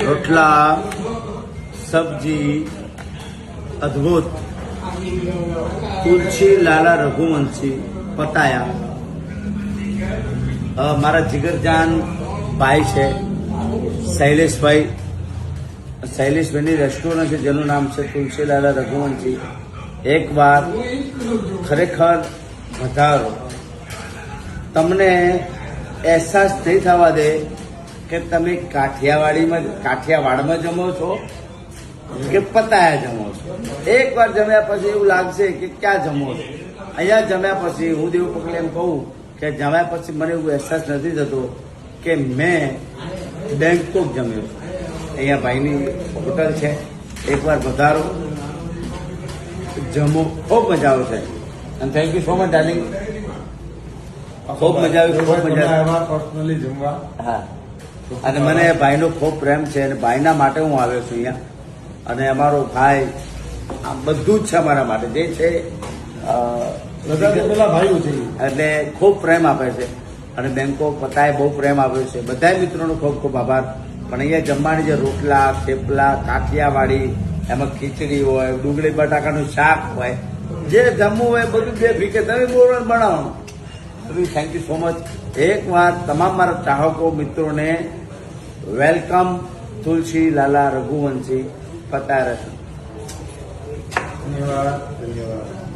રોટલા, સબ્જી અદ્ભુત. તુલસી લાલા રઘુવંશી પતાયા. મારા જીગરજાન ભાઈ છે શૈલેષભાઈ. શૈલેષભાઈની રેસ્ટોરન્ટ છે જેનું નામ છે તુલસી લાલા રઘુવંશી. એકવાર ખરેખર વધારો. તમને અહેસાસ નહીં થવા દે કે તમે કાઠિયાવાડમાં જમો છો કે પતાયા જમો છો. એકવાર જમ્યા પછી એવું લાગશે કે ક્યાં જમો છો. અહીંયા જમ્યા પછી હું દેવ પકડે એમ કહું કે જમ્યા પછી મને એવું અહેસાસ નથી થતો કે મેં બેંકોક જમ્યો છું. અહીંયા ભાઈની હોટલ છે, એકવાર વધારો જમો. ખૂબ મજા આવશે. અને thank you so much darling. ખૂબ મજા આવી, ખૂબ મજા આવી પર્સનલી જમવા. હા, અને મને ભાઈનો ખૂબ પ્રેમ છે અને ભાઈના માટે હું આવ્યો છું અહીંયા. અને અમારો ભાઈ આ બધું જ છે અમારા માટે જે છે પેલા ભાઈઓ છે એટલે ખૂબ પ્રેમ આપે છે. અને બેંકોક પતાએ બહુ પ્રેમ આપ્યો છે. બધા મિત્રોનો ખૂબ ખૂબ આભાર. પણ અહીંયા જમવાની જે રોટલા, થેપલા, કાઠિયાવાડી, એમાં ખીચડી હોય, ડુંગળી બટાકાનું શાક હોય, જે જમવું હોય બધું બે ભીકે તમે બોરણ બનાવવાનું. Thank you so much. એકવાર તમામ મારા ચાહકો મિત્રોને વેલકમ તુલસી લાલા રઘુવંશી પતાયા. ધન્યવાદ.